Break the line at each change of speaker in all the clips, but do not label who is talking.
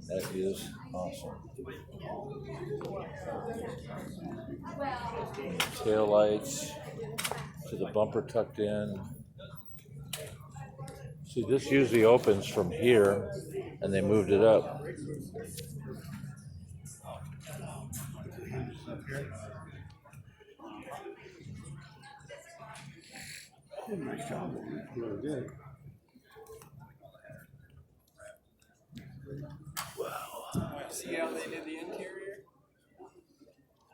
That is awesome. Tail lights to the bumper tucked in. See, this usually opens from here, and they moved it up.
Nice job. Really good.
Wow.
See how they did the interior?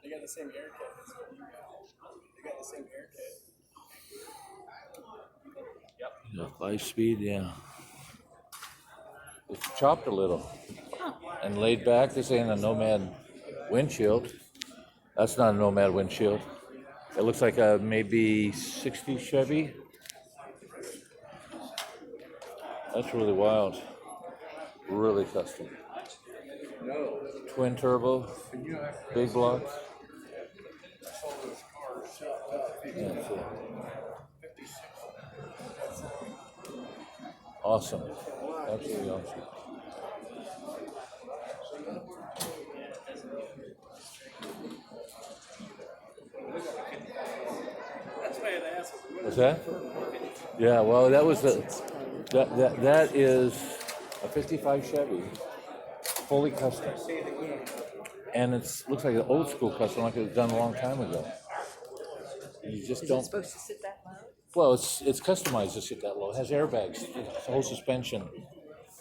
They got the same haircut as what you got. They got the same haircut. Yep.
Yeah, 5-speed, yeah. It's chopped a little and laid back. This ain't a Nomad windshield. That's not a Nomad windshield. It looks like a maybe 60 Chevy. That's really wild. Really custom. Twin turbo, big blocks. Yeah, so awesome. Absolutely awesome. What's that? Yeah, well, that was that is a 55 Chevy, fully custom, and it looks like an old school custom, like it was done a long time ago. You just don't.
Is it supposed to sit that low?
Well, it's customized to sit that low. It has airbags. The whole suspension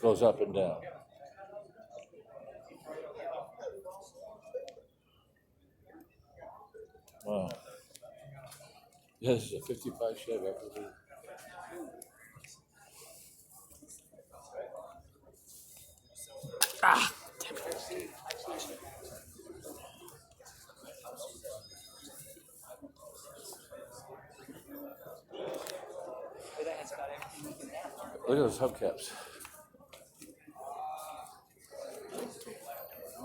goes up and down. Wow. Yeah, this is a 55 Chevy, I believe.
Ah,
Look at those hubcaps.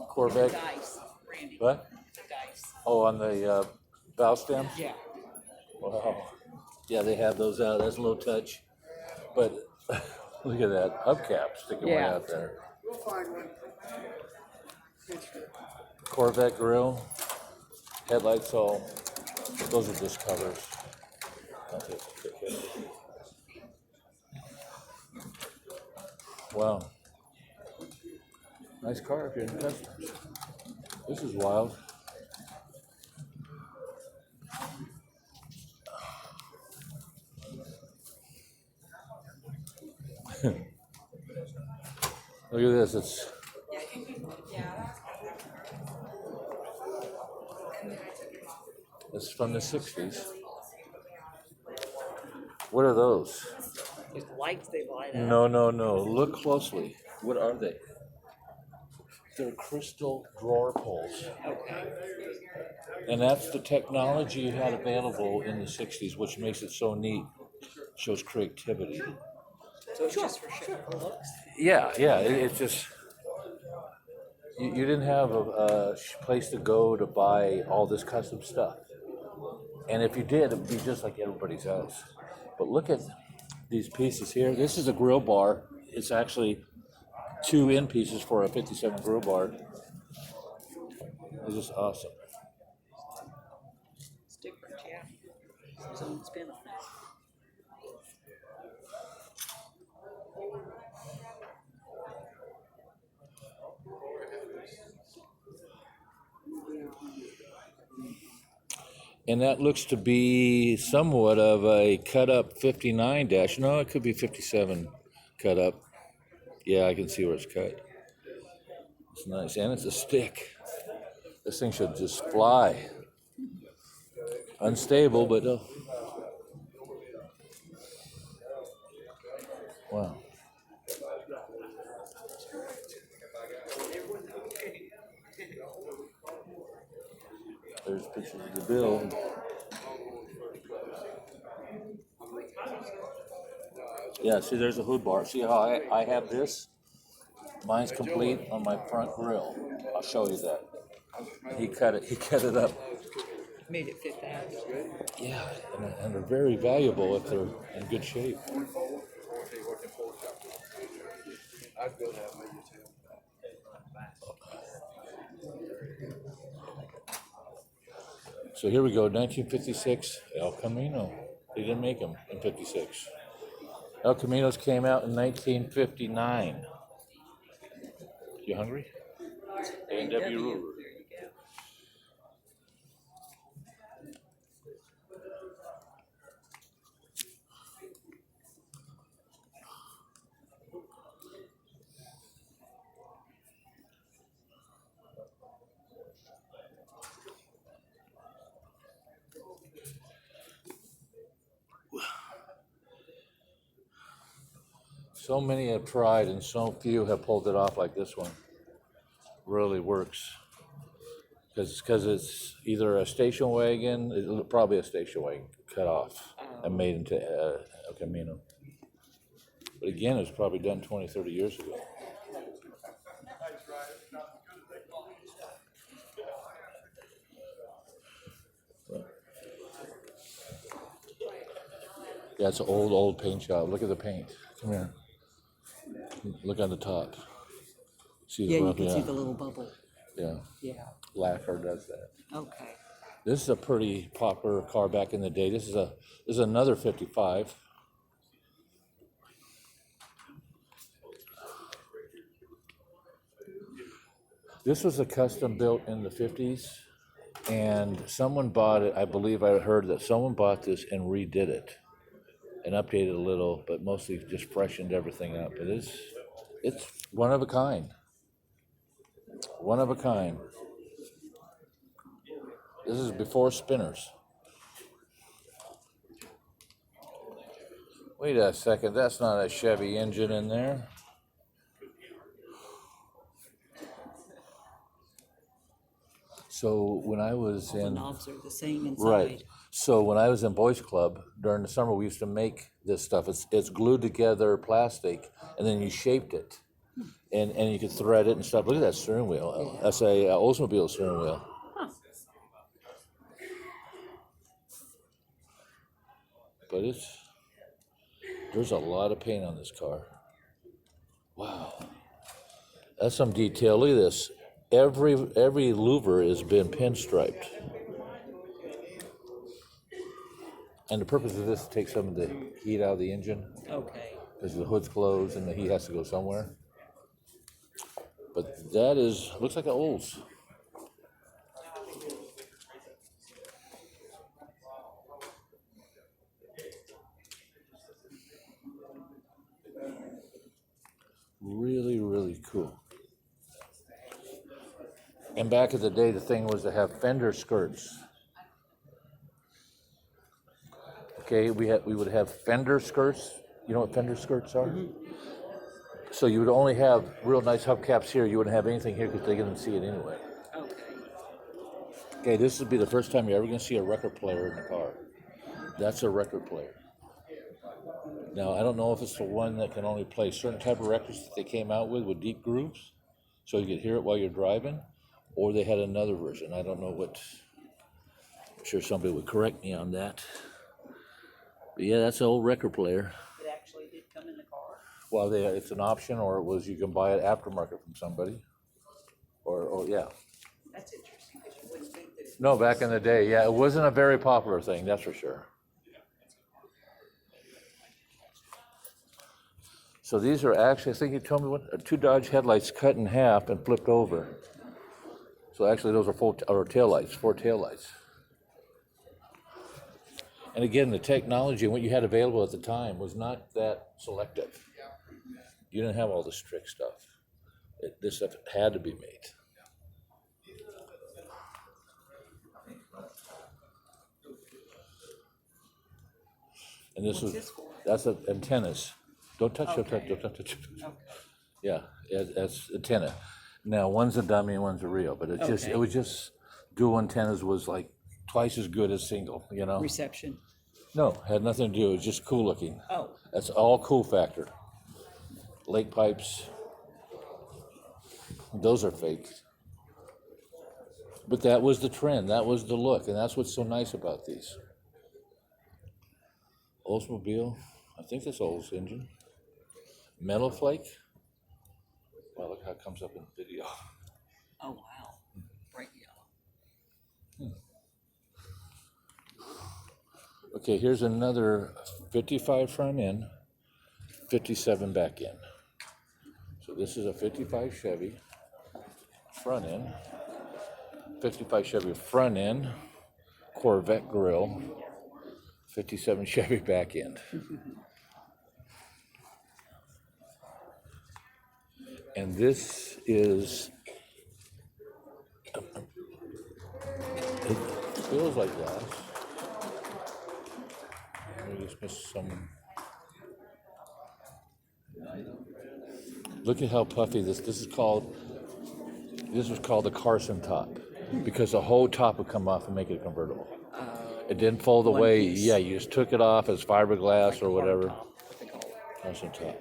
Corvette.
dice, Randy.
What?
The dice.
Oh, on the valve stems?
Yeah.
Wow. Yeah, they have those out. That's a low touch. But look at that hubcap sticking way
Yeah.
out there.
We'll find one.
Corvette grill. Headlights all. Those are just covers. Okay. Wow. Nice car if you're in customs. This is wild. Look at this. It's from the 60s. What are those?
There's lights they light up.
No. Look closely. What are they? They're crystal drawer pulls.
Okay.
And that's the technology you had available in the 60s, which makes it so neat. Shows creativity.
So it's just for looks.
Yeah. It's just, you didn't have a place to go to buy all this custom stuff. And if you did, it would be just like everybody's else. But look at these pieces here. This is a grill bar. It's actually 2 end pieces for a 57 grill bar. It's just awesome.
It's different, yeah. There's its own spin on it.
And that looks to be somewhat of a cut up 59 dash. No, it could be 57 cut up. Yeah, I can see where it's cut. It's nice. And it's a stick. This thing should just fly. Unstable, but wow. There's pictures of the build. Yeah, see, there's a hood bar. See how I have this? Mine's complete on my front grill. I'll show you that. He cut it up.
Made it fit that.
Yeah, and they're very valuable if they're in good shape.
I'd go that way too.
So here we go, 1956, El Camino. They didn't make them in 56. El Caminos came out in 1959. You hungry? A&W Ruler.
There you go.
So many have tried and so few have pulled it off like this one. Really works. Because it's either a station wagon, probably a station wagon, cut off and made into El Camino. But again, it was probably done 20, 30 years ago. Yeah, it's an old paint job. Look at the paint. Come here. Look on the top. See the
Yeah, you
bump?
can see
Yeah.
the little bubble.
Yeah.
Yeah.
Lacquer does that.
Okay.
This is a pretty popular car back in the day. This is another 55. This was a custom built in the 50s, and someone bought it. I believe I heard that someone bought this and redid it and updated a little, but mostly just freshened everything up. It's one of a kind. One of a kind. This is before spinners. Wait a second, that's not a Chevy engine in there. So when I was
The
in,
knobs are the same inside.
right, so when I was in Boys Club, during the summer, we used to make this stuff. It's glued together plastic, and then you shaped it. And you could thread it and stuff. Look at that steering wheel. That's a Oldsmobile steering wheel. But there's a lot of paint on this car. Wow. That's some detail. Look at this. Every louver has been pinstriped. And the purpose of this is to take some of the heat out of the engine.
Okay.
Because the hood's closed and the heat has to go somewhere. But looks like an Olds. Really, really cool. And back in the day, the thing was to have fender skirts. Okay, we would have fender skirts. You know what fender skirts are? Mm-hmm. So you would only have real nice hubcaps here. You wouldn't have anything here because they couldn't see it anyway.
Okay.
Okay, this would be the first time you're ever going to see a record player in the car. That's a record player. Now, I don't know if it's the one that can only play certain type of records that they came out with deep grooves, so you could hear it while you're driving, or they had another version. I don't know what. I'm sure somebody would correct me on that. But yeah, that's an old record player.
It actually did come in the car.
Well, it's an option, or it was you can buy it aftermarket from somebody, or yeah.
That's interesting because you wouldn't think that.
No, back in the day, yeah, it wasn't a very popular thing, that's for sure. So these are actually, I think you told me what, two Dodge headlights cut in half and flipped over. So actually, those are taillights, four taillights. And again, the technology and what you had available at the time was not that selective. You didn't have all this trick stuff. This stuff had to be made. And that's antennas. Don't touch it. Don't touch it. Yeah, that's antenna. Now one's a dummy and one's a real, but it was just dual antennas was like twice as good as single. You know.
Reception.
No, had nothing to do. It was just cool looking.
Oh.
That's all cool factor. Lake pipes. Those are fake. But that was the trend, that was the look, and that's what's so nice about these. Oldsmobile, I think that's Olds engine. Metal Flake. Wow, look how it comes up in the video.
Oh, wow. Bright yellow.
Okay, here's another 55 front end, 57 back end. So this is a 55 Chevy front end, 55 Chevy front end, Corvette grill, 57 Chevy back end. And this is, it feels like glass. Maybe just missed some. Look at how puffy this is called. This was called the Carson top because the whole top would come off and make it a convertible. It didn't fold
One
away.
piece.
Yeah, you just took it off as fiberglass or whatever.
What they call it.
Carson top.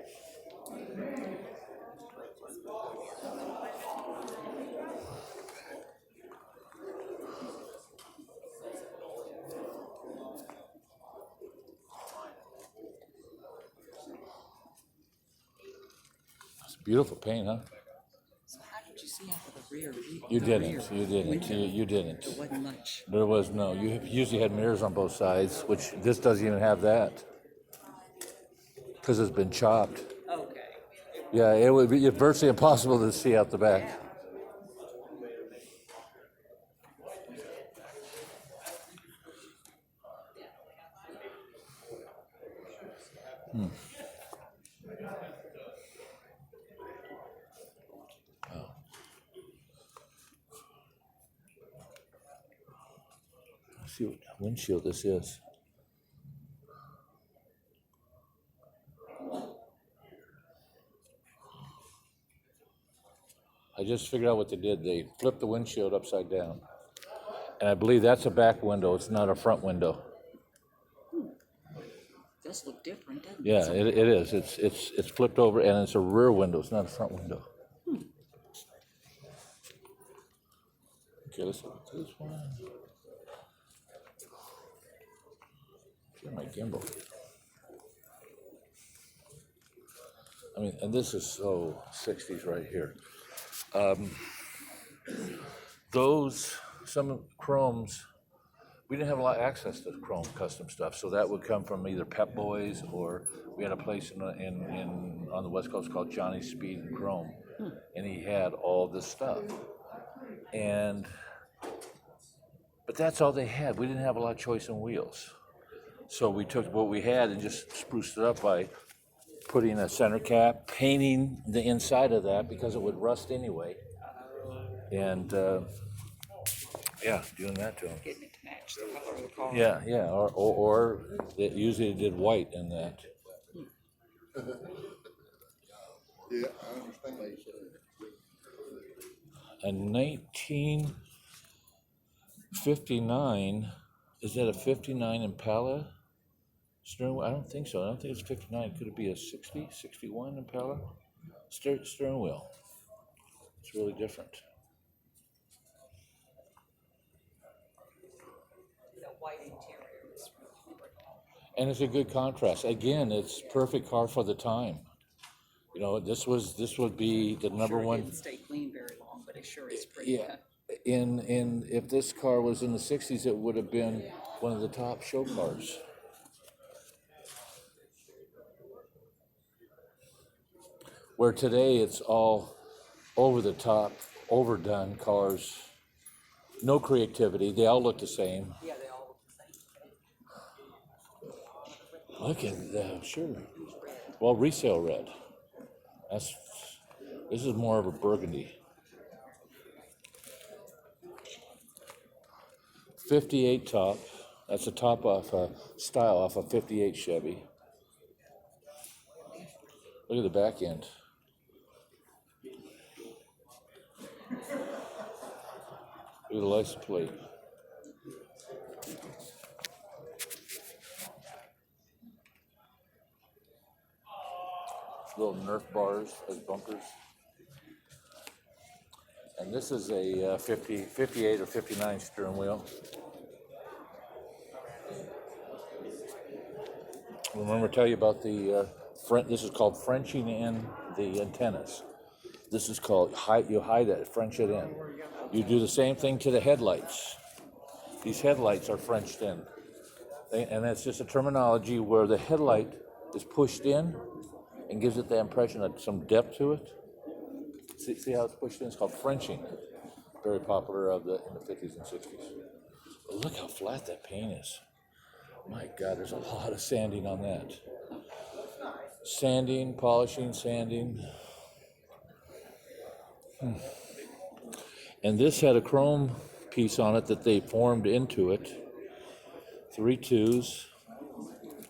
It's beautiful paint, huh?
So how did you see out of the rear view?
You
the
didn't.
rear
You didn't.
window?
You didn't.
There wasn't much.
There was no. You usually had mirrors on both sides, which this doesn't even have that because it's been chopped.
Okay.
Yeah, it would be virtually impossible to see out the back.
Yeah.
Let's see what windshield this is. I just figured out what they did. They flipped the windshield upside down. And I believe that's a back window. It's not a front window.
Does look different, doesn't
Yeah,
it?
it is. It's flipped over and it's a rear window. It's not a front window. Okay, let's look at this one. Get my gimbal. I mean, and this is so 60s right here. Some chromes, we didn't have a lot of access to chrome custom stuff, so that would come from either Pep Boys or we had a place on the West Coast called Johnny's Speed and Chrome, and he had all this stuff. But that's all they had. We didn't have a lot of choice in wheels. So we took what we had and just spruced it up by putting a center cap, painting the inside of that because it would rust anyway. And yeah, doing that to them.
Getting it to match the color of the car.
Yeah, or it usually did white in that.
Yeah, I understand what you said.
A 1959, is that a 59 Impala steering wheel? I don't think so. I don't think it's 59. Could it be a 60, 61 Impala? Steering wheel. It's really different.
The white interior is really pretty.
And it's a good contrast. Again, it's perfect car for the time. You know, this would be the number
Sure, it
one.
didn't stay clean very long, but it sure is pretty.
Yeah. In if this car was in the 60s, it would have been one of the top show cars. Where today it's all over the top, overdone cars. No creativity. They all look the same.
Yeah, they all look the same.
Look at that, sure. Well, resale red. This is more of a burgundy. 58 top. That's a top off a style off a 58 Chevy. Look at the back end. Look at the license plate. Little Nerf bars as bumpers. And This is a 58 or 59 steering wheel. Remember to tell you about the this is called Frenching in the antennas. This is called you hide it, French it in. You do the same thing to the headlights. These headlights are Frenched in. And that's just a terminology where the headlight is pushed in and gives it the impression of some depth to it. See how it's pushed in? It's called Frenching. Very popular in the 50s and 60s. But look how flat that paint is. My God, there's a lot of sanding on that. Sanding, polishing, sanding. And this had a chrome piece on it that they formed into it. 3 2s,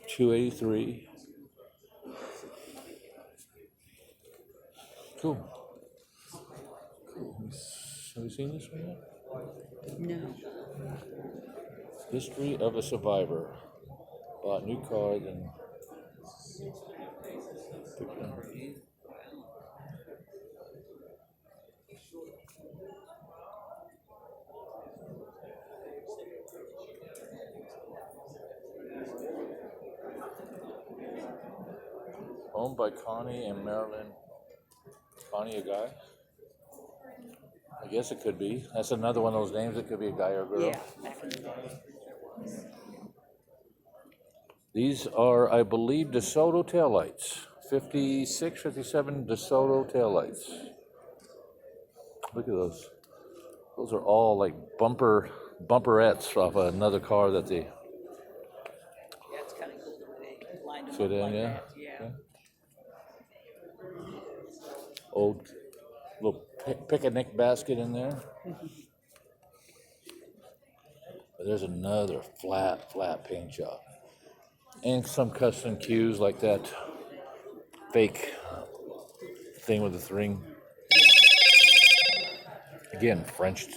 283. Cool. Have you seen this one yet?
No.
History of a Survivor. Bought new car, then. Owned by Connie and Marilyn. Connie, a guy? I guess it could be. That's another one of those names. It could be a guy or a girl.
Yeah, back in the day.
These are, I believe, DeSoto taillights. 56, 57 DeSoto taillights. Look at those. Those are all like bumperettes off another car that they
Yeah, it's kind of cool the way they lined them
fit
up
in,
like
yeah.
that. Yeah.
Old little picnic basket in there. But there's another flat paint job. And some custom cues like that fake thing with the ring. Again, Frenched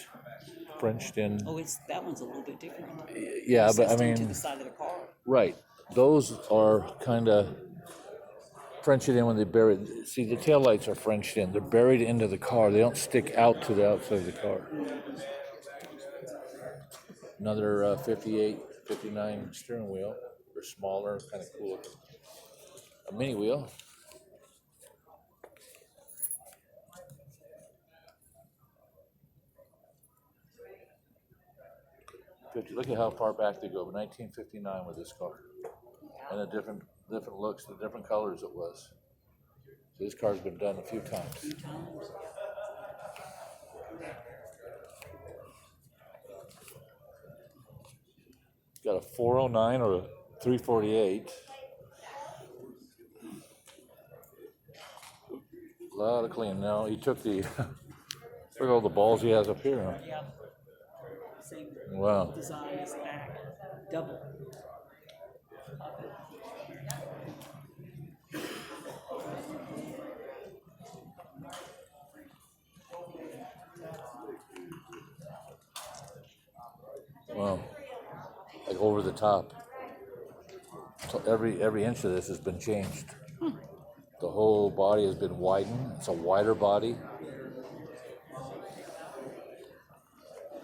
in.
Oh, that one's a little bit different.
Yeah, but I
Recessed into
mean,
the side of the car.
right. Those are kind of Frenched in when they buried. See, the taillights are Frenched in. They're buried into the car. They don't stick out to the outside of the car. Another 58, 59 steering wheel. They're smaller, kind of cool. A mini wheel. Look at how far back they go. 1959 with this car, and the different looks, the different colors it was. So this car's been done a few times. Got a 409 or a 348. A lot of clean. Now he took the look at all the balls he has up here. Huh?
Yeah. Same
Wow.
design as the back. Double.
Wow. Like over the top. So every inch of this has been changed. The whole body has been widened. It's a wider body.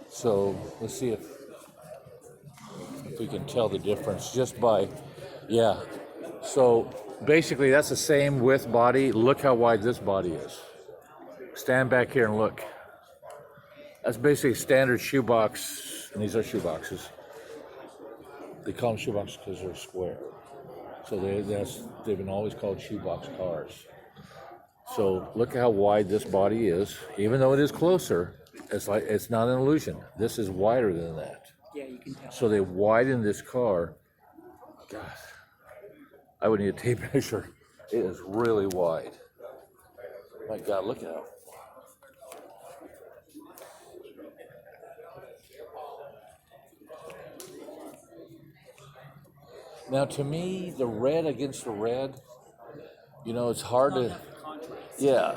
So let's see if we can tell the difference just by, yeah. So basically that's the same width body. Look how wide this body is. Stand back here and look. That's basically a standard shoebox, and these are shoeboxes. They call them shoeboxes because they're square. So they've been always called shoebox cars. So look how wide this body is. Even though it is closer, it's not an illusion. This is wider than that.
Yeah, you can tell.
So they widened this car. God, I would need a tape measure. It is really wide. My God, look at how. Now, to me, the red against the red, it's hard to. Yeah,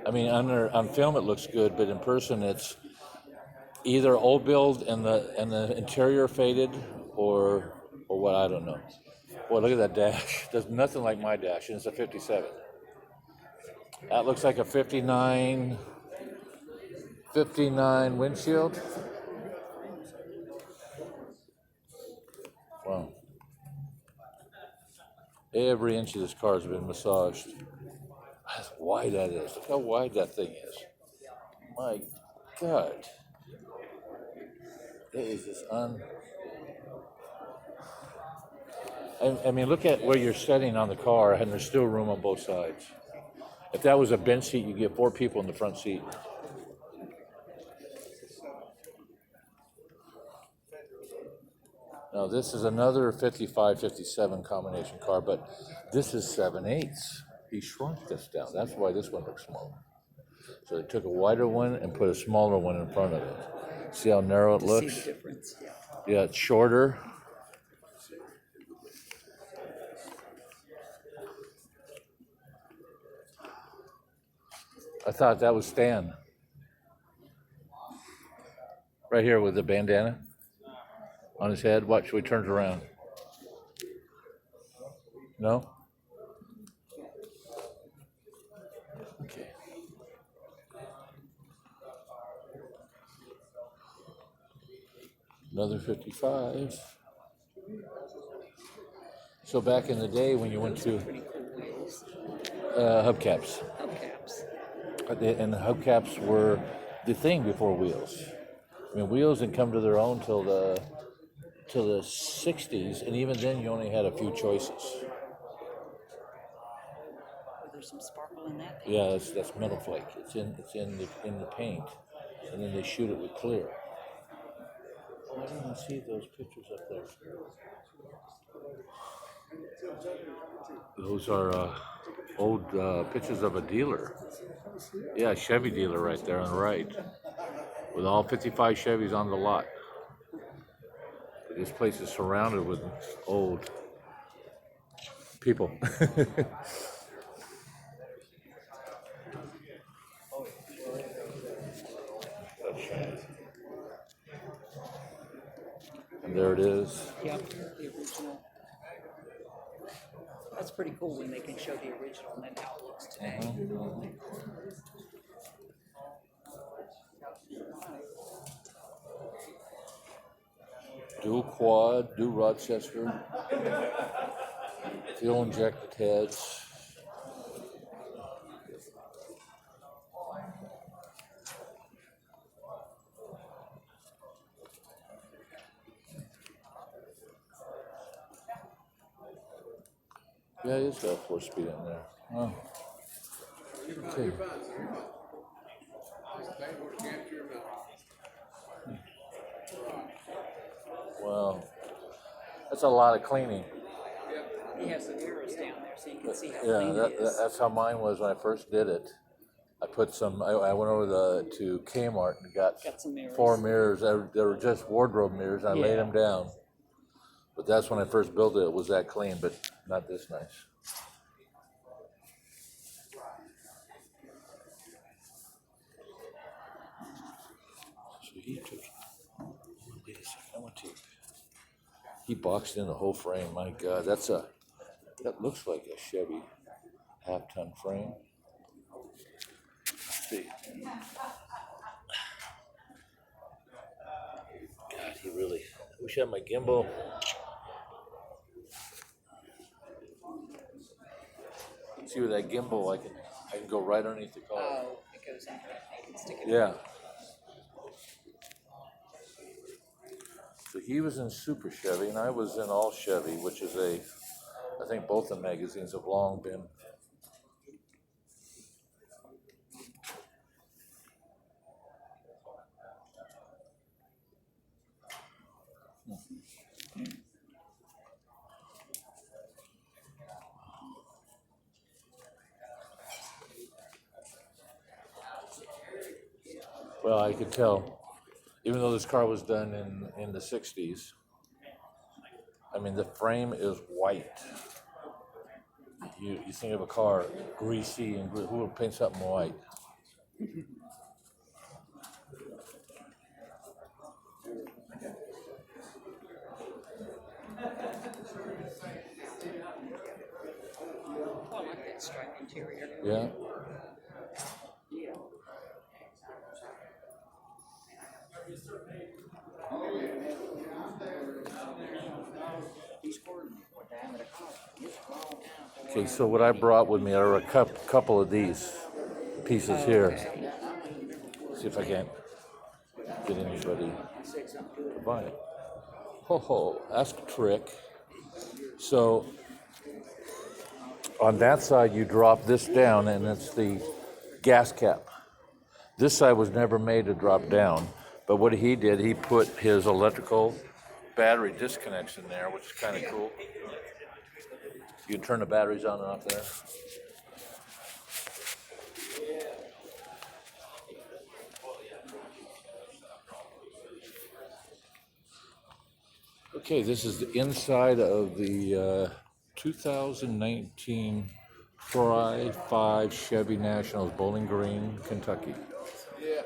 I mean, on film it looks good, but in person it's either old build and the interior faded, or what, I don't know. Boy, look at that dash. There's nothing like my dash, and it's a 57. That looks like a 59. '59 windshield. Wow. Every inch of this car has been massaged. How wide that is. Look how wide that thing is. My God. That is just I mean, look at where you're sitting on the car, and there's still room on both sides. If that was a bench seat, you get 4 people in the front seat. Now, this is another 55, 57 combination car, but this is 7/8. He shrunk this down. That's why this one looks smaller. So they took a wider one and put a smaller one in front of it. See how narrow it
See
looks?
the difference, yeah.
Yeah, it's shorter. I thought that was Stan. Right here with the bandana on his head. Watch, we turned around. No? Okay. Another 55. So back in the day when you went to
Pretty cool wheels.
hubcaps,
Hubcaps.
and the hubcaps were the thing before wheels. I mean, wheels didn't come to their own till the 60s, and even then you only had a few choices.
There's some sparkle in that.
Yeah, that's metal flake. It's in the paint, and then they shoot it with clear. Oh, I didn't even see those pictures up there. Those are old pictures of a dealer. Yeah, Chevy dealer right there on the right, with all 55 Chevys on the lot. This place is surrounded with old people. And there it is.
Yep, the original. That's pretty cool when they can show the original and then how it looks today.
Dual quad, dual Rochester, fuel injected heads. Yeah, it's got 4-speed in there. Oh. Okay. Wow. That's a lot of cleaning.
He has the mirrors down there so you can see how
Yeah,
clean it is.
that's how mine was when I first did it. I put some. I went over to Kmart and got
some mirrors.
4 mirrors. They were just wardrobe mirrors. I laid them down. But that's when I first built it. It was that clean, but not this nice. So he took. Wait a second. I want to. He boxed in the whole frame. My God, that looks like a Chevy half-ton frame. Let's see. God, he really. I wish I had my gimbal. See with that gimbal, I can go right underneath the car.
Oh, it goes in. You can stick it in.
Yeah. So he was in Super Chevy, and I was in All Chevy, which is I think both the magazines have long been. Well, I could tell, even though this car was done in the 60s, I mean, the frame is white. You think of a car greasy, and who would paint something white?
I like that striped interior.
Yeah.
Yeah.
Okay, so what I brought with me are a couple of these pieces here. See if I can get anybody to buy it. Ho ho, that's a trick. So on that side, you drop this down, and it's the gas cap. This side was never made to drop down, but what he did, he put his electrical battery disconnects in there, which is kind of cool. You can turn the batteries on and off there. Okay, this is the inside of the 2019 TRI-5 Chevy Nationals, Bowling Green, Kentucky.
Yeah.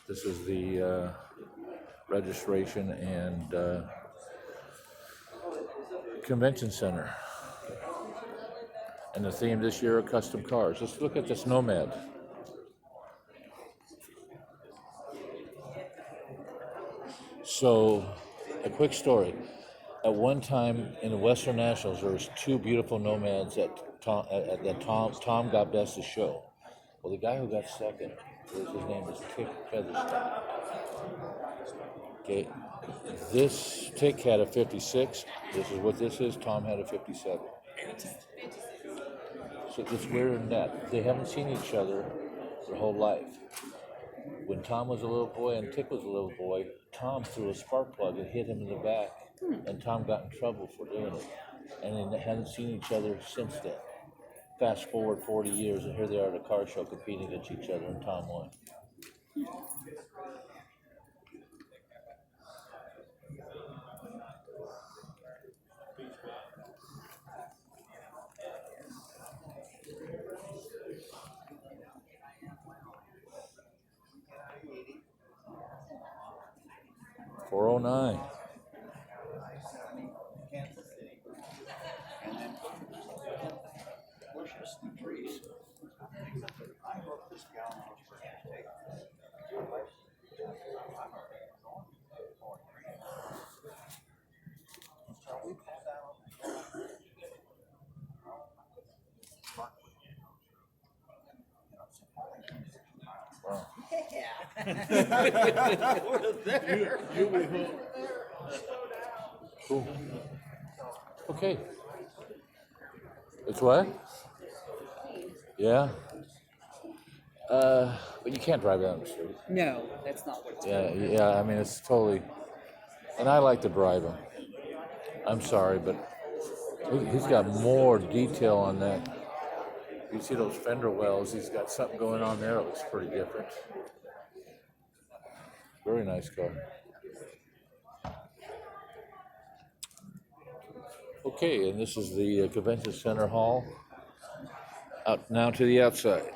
This is the registration and convention center. And the theme this year are custom cars. Let's look at this Nomad. So, a quick story. At one time in the Western Nationals, there was two beautiful Nomads that Tom got best of show. Well, the guy who got second, his name is Tick Featherstone. Okay, this Tick had a 56. This is what this is. Tom had a 57. So it's weird in that they haven't seen each other their whole life. When Tom was a little boy and Tick was a little boy, Tom threw a spark plug and hit him in the back, and Tom got in trouble for doing it. And they hadn't seen each other since then. Fast forward 40 years, and here they are at a car show competing against each other, and Tom won. $409. Cool. Okay. It's what? Yeah. But you can't drive down the street.
No, that's not what it's for.
Yeah. I mean, it's totally. And I like to drive him. I'm sorry, but he's got more detail on that. You see those fender wells? He's got something going on there that looks pretty different. Very nice car. Okay, and this is the convention center hall. Out now to the outside.